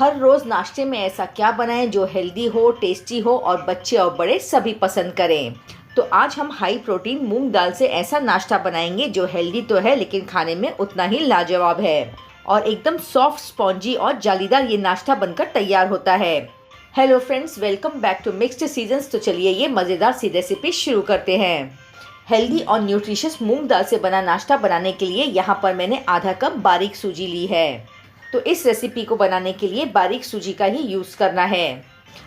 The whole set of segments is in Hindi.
हर रोज़ नाश्ते में ऐसा क्या बनाएं जो हेल्दी हो, टेस्टी हो और बच्चे और बड़े सभी पसंद करें। तो आज हम हाई प्रोटीन मूंग दाल से ऐसा नाश्ता बनाएंगे जो हेल्दी तो है लेकिन खाने में उतना ही लाजवाब है और एकदम सॉफ्ट, स्पॉन्जी और जालीदार ये नाश्ता बनकर तैयार होता है। Hello friends, welcome back to mixed seasons. तो चलिए ये मज़ेदार सी रेसिपी शुरू करते हैं। हेल्दी और न्यूट्रिशियस मूंग दाल से बना नाश्ता बनाने के लिए यहाँ पर मैंने आधा कप बारीक सूजी ली है। तो इस रेसिपी को बनाने के लिए बारीक सूजी का ही यूज़ करना है।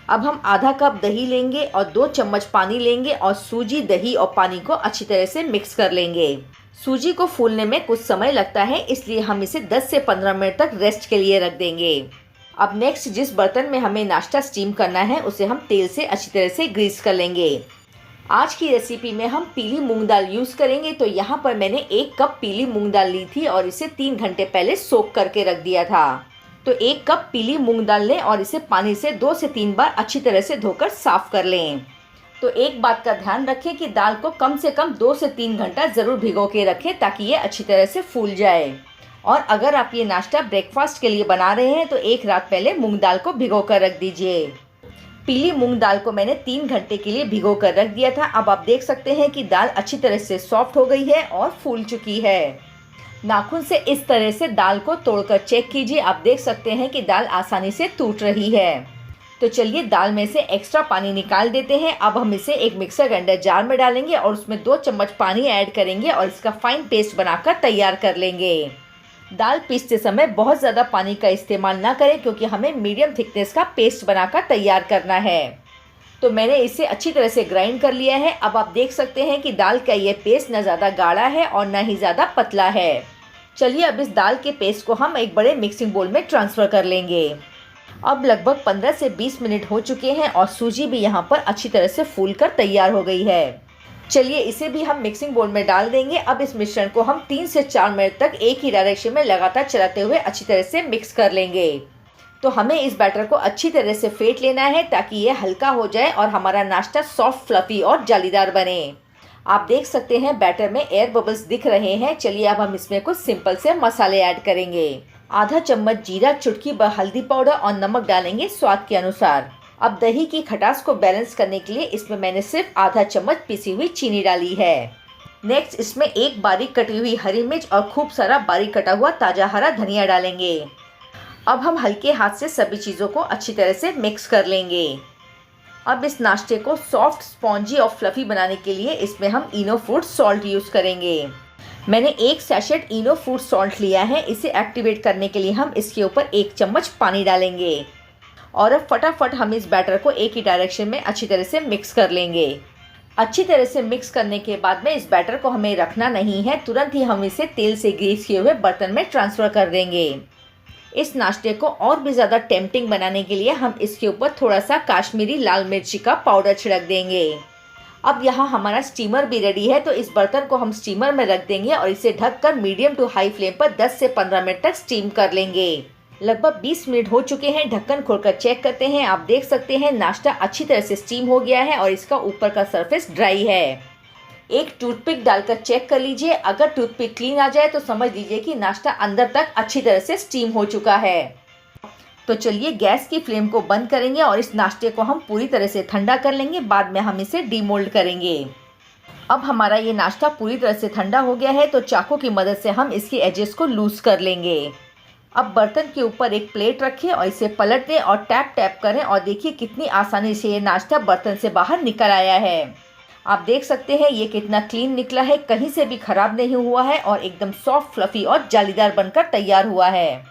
अब हम आधा कप दही लेंगे और 2 चम्मच पानी लेंगे और सूजी, दही और पानी को अच्छी तरह से मिक्स कर लेंगे। सूजी को फूलने में कुछ समय लगता है, इसलिए हम इसे 10 से 15 मिनट तक रेस्ट के लिए रख देंगे। अब नेक्स्ट जिस बर्तन में हमें नाश्ता स्टीम करना है उसे हम तेल से अच्छी तरह से ग्रीस कर लेंगे। आज की रेसिपी में हम पीली मूंग दाल यूज़ करेंगे। तो यहाँ पर मैंने 1 कप पीली मूंग दाल ली थी और इसे 3 घंटे पहले सोक करके रख दिया था। तो 1 कप पीली मूंग दाल लें और इसे पानी से 2 से 3 बार अच्छी तरह से धोकर साफ़ कर लें। तो एक बात का ध्यान रखें कि दाल को कम से कम 2 से 3 घंटा ज़रूर भिगो के रखें ताकि ये अच्छी तरह से फूल जाए। और अगर आप ये नाश्ता ब्रेकफास्ट के लिए बना रहे हैं तो 1 रात पहले मूंग दाल को भिगो कर रख दीजिए। पीली मूंग दाल को मैंने 3 घंटे के लिए भिगो कर रख दिया था। अब आप देख सकते हैं कि दाल अच्छी तरह से सॉफ्ट हो गई है और फूल चुकी है। नाखून से इस तरह से दाल को तोड़कर चेक कीजिए। आप देख सकते हैं कि दाल आसानी से टूट रही है। तो चलिए दाल में से एक्स्ट्रा पानी निकाल देते हैं। अब हम इसे एक मिक्सर ग्राइंडर जार में डालेंगे और उसमें 2 चम्मच पानी ऐड करेंगे और इसका फाइन पेस्ट बनाकर तैयार कर लेंगे। दाल पीसते समय बहुत ज़्यादा पानी का इस्तेमाल ना करें क्योंकि हमें मीडियम थिकनेस का पेस्ट बनाकर तैयार करना है। तो मैंने इसे अच्छी तरह से ग्राइंड कर लिया है। अब आप देख सकते हैं कि दाल का ये पेस्ट न ज़्यादा गाढ़ा है और न ही ज़्यादा पतला है। चलिए अब इस दाल के पेस्ट को हम एक बड़े मिक्सिंग बोल में ट्रांसफ़र कर लेंगे। अब लगभग 15 से 20 मिनट हो चुके हैं और सूजी भी यहाँ पर अच्छी तरह से फूल कर तैयार हो गई है। चलिए इसे भी हम मिक्सिंग बोल में डाल देंगे। अब इस मिश्रण को हम 3 से 4 मिनट तक एक ही डायरेक्शन में लगातार चलाते हुए अच्छी तरह से मिक्स कर लेंगे। तो हमें इस बैटर को अच्छी तरह से फेंट लेना है ताकि ये हल्का हो जाए और हमारा नाश्ता सॉफ्ट, फ्लफी और जालीदार बने। आप देख सकते हैं बैटर में एयर बबल्स दिख रहे हैं। चलिए अब हम इसमें कुछ सिंपल से मसाले ऐड करेंगे। आधा चम्मच जीरा, चुटकी भर हल्दी पाउडर और नमक डालेंगे स्वाद के अनुसार। अब दही की खटास को बैलेंस करने के लिए इसमें मैंने सिर्फ आधा चम्मच पिसी हुई चीनी डाली है। नेक्स्ट इसमें एक बारीक कटी हुई हरी मिर्च और खूब सारा बारीक कटा हुआ ताज़ा हरा धनिया डालेंगे। अब हम हल्के हाथ से सभी चीज़ों को अच्छी तरह से मिक्स कर लेंगे। अब इस नाश्ते को सॉफ्ट, स्पॉन्जी और फ्लफी बनाने के लिए इसमें हम इनो फ्रूट सॉल्ट यूज़ करेंगे। मैंने 1 सैशेट इनो फ्रूट सॉल्ट लिया है। इसे एक्टिवेट करने के लिए हम इसके ऊपर 1 चम्मच पानी डालेंगे और अब फटाफट हम इस बैटर को एक ही डायरेक्शन में अच्छी तरह से मिक्स कर लेंगे। अच्छी तरह से मिक्स करने के बाद में इस बैटर को हमें रखना नहीं है, तुरंत ही हम इसे तेल से ग्रीस किए हुए बर्तन में ट्रांसफ़र कर देंगे। इस नाश्ते को और भी ज़्यादा टेम्पटिंग बनाने के लिए हम इसके ऊपर थोड़ा सा काश्मीरी लाल मिर्ची का पाउडर छिड़क देंगे। अब यहाँ हमारा स्टीमर भी रेडी है। तो इस बर्तन को हम स्टीमर में रख देंगे और इसे ढककर मीडियम टू हाई फ्लेम पर 10 से 15 मिनट तक स्टीम कर लेंगे। लगभग 20 मिनट हो चुके हैं। ढक्कन खोलकर चेक करते हैं। आप देख सकते हैं नाश्ता अच्छी तरह से स्टीम हो गया है और इसका ऊपर का सरफेस ड्राई है। एक टूथपिक डालकर चेक कर लीजिए। अगर टूथपिक क्लीन आ जाए तो समझ लीजिए कि नाश्ता अंदर तक अच्छी तरह से स्टीम हो चुका है। तो चलिए गैस की फ्लेम को बंद करेंगे और इस नाश्ते को हम पूरी तरह से ठंडा कर लेंगे। बाद में हम इसे डीमोल्ड करेंगे। अब हमारा ये नाश्ता पूरी तरह से ठंडा हो गया है तो चाकू की मदद से हम इसकी एजेस को लूज़ कर लेंगे। अब बर्तन के ऊपर एक प्लेट रखें और इसे पलट दें और टैप टैप करें और देखिए कितनी आसानी से ये नाश्ता बर्तन से बाहर निकल आया है। आप देख सकते हैं ये कितना क्लीन निकला है, कहीं से भी ख़राब नहीं हुआ है और एकदम सॉफ्ट, फ्लफ़ी और जालीदार बनकर तैयार हुआ है।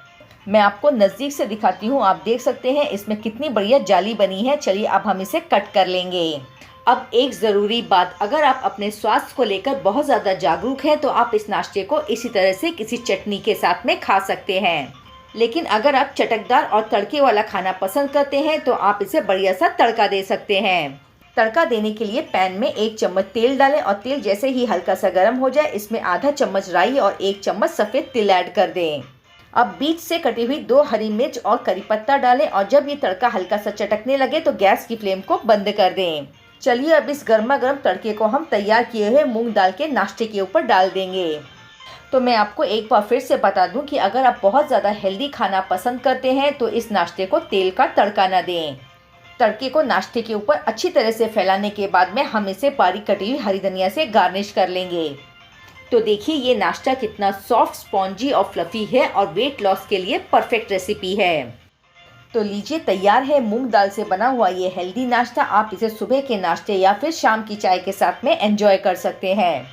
मैं आपको नज़दीक से दिखाती हूँ। आप देख सकते हैं इसमें कितनी बढ़िया जाली बनी है। चलिए अब हम इसे कट कर लेंगे। अब एक ज़रूरी बात, अगर आप अपने स्वास्थ्य को लेकर बहुत ज़्यादा जागरूक हैं तो आप इस नाश्ते को इसी तरह से किसी चटनी के साथ में खा सकते हैं। लेकिन अगर आप चटकदार और तड़के वाला खाना पसंद करते हैं तो आप इसे बढ़िया सा तड़का दे सकते हैं। तड़का देने के लिए पैन में 1 चम्मच तेल डालें और तेल जैसे ही हल्का सा गर्म हो जाए इसमें आधा चम्मच राई और 1 चम्मच सफ़ेद तिल ऐड कर दें। अब बीच से कटी हुई 2 हरी मिर्च और करी पत्ता डालें और जब ये तड़का हल्का सा चटकने लगे तो गैस की फ्लेम को बंद कर दें। चलिए अब इस गर्मा गर्म तड़के को हम तैयार किए हुए मूंग दाल के नाश्ते के ऊपर डाल देंगे। तो मैं आपको एक बार फिर से बता दूं कि अगर आप बहुत ज़्यादा हेल्दी खाना पसंद करते हैं तो इस नाश्ते को तेल का तड़का ना दें। तड़के को नाश्ते के ऊपर अच्छी तरह से फैलाने के बाद में हम इसे बारीक कटी हुई हरी धनिया से गार्निश कर लेंगे। तो देखिए ये नाश्ता कितना सॉफ्ट, स्पॉन्जी और फ्लफी है और वेट लॉस के लिए परफेक्ट रेसिपी है। तो लीजिए तैयार है मूंग दाल से बना हुआ ये हेल्दी नाश्ता। आप इसे सुबह के नाश्ते या फिर शाम की चाय के साथ में एंजॉय कर सकते हैं।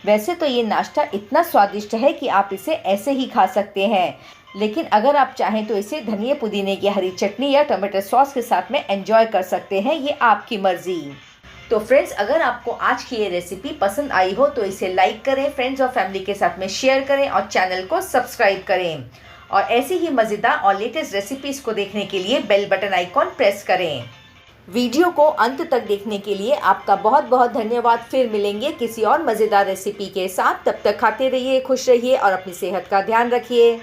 वैसे तो ये नाश्ता इतना स्वादिष्ट है कि आप इसे ऐसे ही खा सकते हैं, लेकिन अगर आप चाहें तो इसे धनिया पुदीने की हरी चटनी या टमाटर सॉस के साथ में एंजॉय कर सकते हैं, ये आपकी मर्जी। तो फ्रेंड्स, अगर आपको आज की ये रेसिपी पसंद आई हो तो इसे लाइक करें, फ्रेंड्स और फैमिली के साथ में शेयर करें और चैनल को सब्सक्राइब करें। और ऐसी ही मज़ेदार और लेटेस्ट रेसिपीज़ को देखने के लिए बेल बटन आइकॉन प्रेस करें। वीडियो को अंत तक देखने के लिए आपका बहुत बहुत धन्यवाद। फिर मिलेंगे किसी और मज़ेदार रेसिपी के साथ। तब तक खाते रहिए, खुश रहिए और अपनी सेहत का ध्यान रखिए।